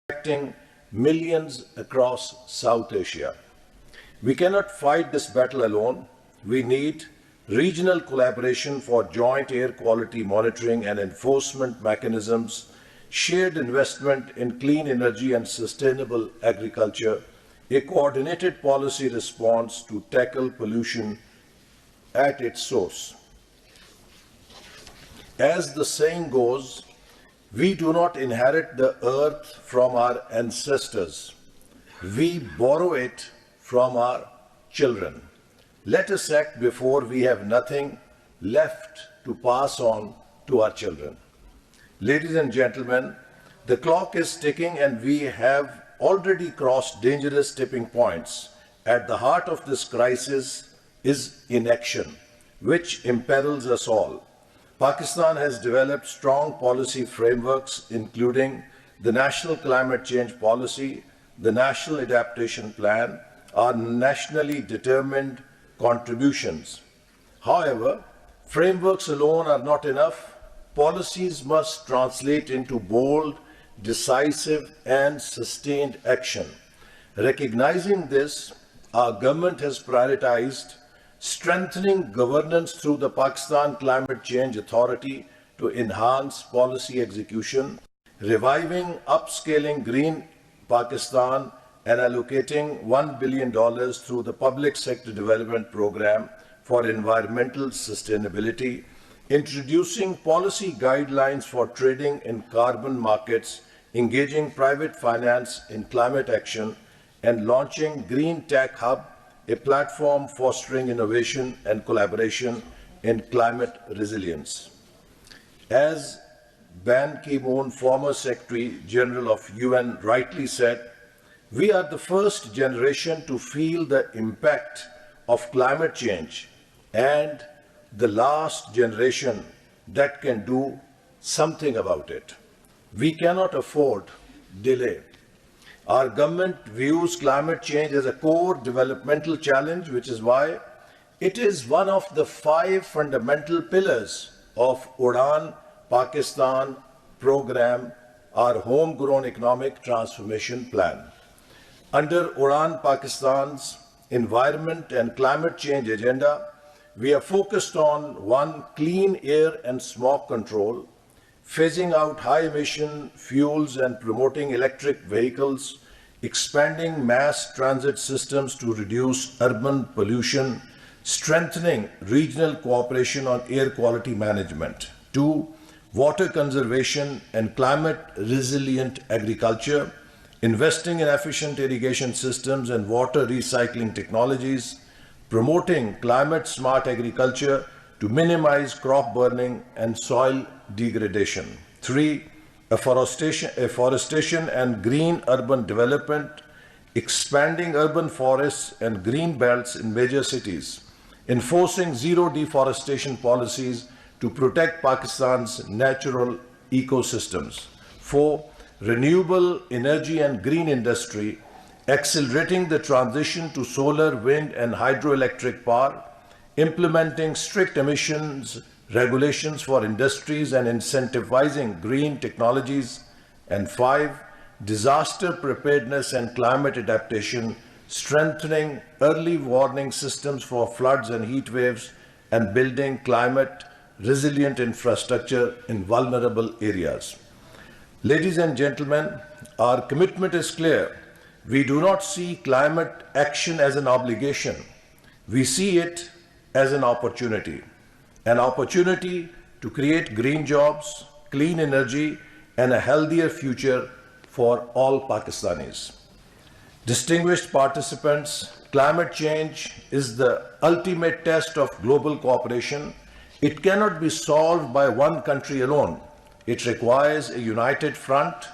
affecting millions across South Asia. We cannot fight this battle alone. We need regional collaboration for joint air quality monitoring and enforcement mechanisms, shared investment in clean energy and sustainable agriculture, a coordinated policy response to tackle pollution at its source. As the saying goes, we do not inherit the earth from our ancestors. We borrow it from our children. Let us act before we have nothing left to pass on to our children. Ladies and gentlemen, the clock is ticking and we have already crossed dangerous tipping points. At the heart of this crisis is inaction, which imperils us all. Pakistan has developed strong policy frameworks, including the National Climate Change Policy, the National Adaptation Plan, are nationally determined contributions. However, frameworks alone are not enough. Policies must translate into bold, decisive, and sustained action. Recognizing this, our government has prioritized strengthening governance through the Pakistan Climate Change Authority to enhance policy execution, reviving upscaling Green Pakistan, and allocating $1 billion through the Public Sector Development Program for environmental sustainability, introducing policy guidelines for trading in carbon markets, engaging private finance in climate action, and launching Green Tech Hub, a platform fostering innovation and collaboration in climate resilience. As Ban Ki-moon, former Secretary General of UN, rightly said, we are the first generation to feel the impact of climate change and the last generation that can do something about it. We cannot afford delay. Our government views climate change as a core developmental challenge, which is why it is one of the 5 fundamental pillars of Udan Pakistan program, our homegrown economic transformation plan. Under Udan Pakistan's environment and climate change agenda, we are focused on 1. Clean air and smoke control, phasing out high-emission fuels and promoting electric vehicles, expanding mass transit systems to reduce urban pollution, strengthening regional cooperation on air quality management. 2. Water conservation and climate-resilient agriculture, investing in efficient irrigation systems and water recycling technologies, promoting climate-smart agriculture to minimize crop burning and soil degradation. 3. Afforestation and green urban development, expanding urban forests and green belts in major cities, enforcing zero deforestation policies to protect Pakistan's natural ecosystems. 4. Renewable energy and green industry, accelerating the transition to solar, wind, and hydroelectric power, implementing strict emissions regulations for industries and incentivizing green technologies. And 5. Disaster preparedness and climate adaptation, strengthening early warning systems for floods and heat waves, and building climate resilient infrastructure in vulnerable areas. Ladies and gentlemen, our commitment is clear. We do not see climate action as an obligation. We see it as an opportunity to create green jobs, clean energy, and a healthier future for all Pakistanis. Distinguished participants, climate change is the ultimate test of global cooperation. It cannot be solved by one country alone. It requires a united front.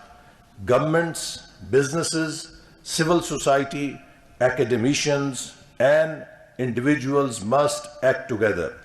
Governments, businesses, civil society, academicians, and individuals must act together.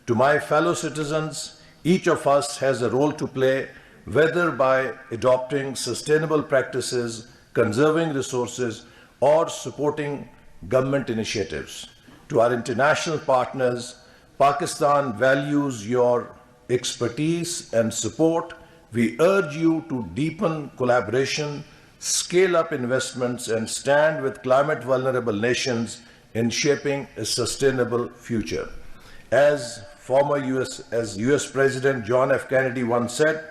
To my fellow citizens, each of us has a role to play, whether by adopting sustainable practices, conserving resources, or supporting government initiatives. To our international partners, Pakistan values your expertise and support. We urge you to deepen collaboration, scale up investments, and stand with climate vulnerable nations in shaping a sustainable future. As US President John F. Kennedy once said,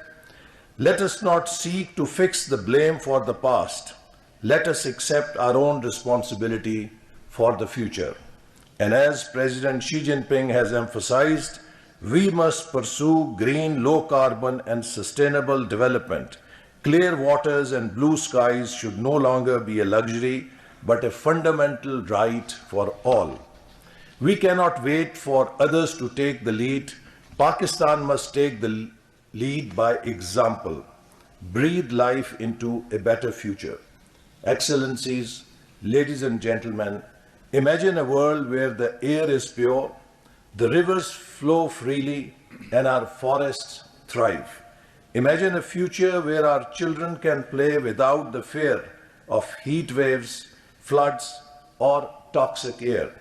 let us not seek to fix the blame for the past. Let us accept our own responsibility for the future. And as President Xi Jinping has emphasized, we must pursue green, low carbon, and sustainable development. Clear waters and blue skies should no longer be a luxury, but a fundamental right for all. We cannot wait for others to take the lead. Pakistan must take the lead by example. Breathe life into a better future. Excellencies, ladies and gentlemen, imagine a world where the air is pure, the rivers flow freely, and our forests thrive. Imagine a future where our children can play without the fear of heat waves, floods, or toxic air.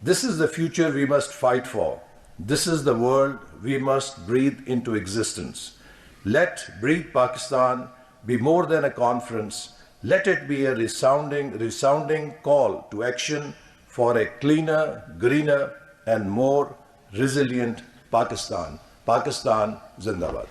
This is the future we must fight for. This is the world we must breathe into existence. Let Breathe Pakistan be more than a conference. Let it be a resounding call to action for a cleaner, greener, and more resilient Pakistan. Pakistan Zindabad.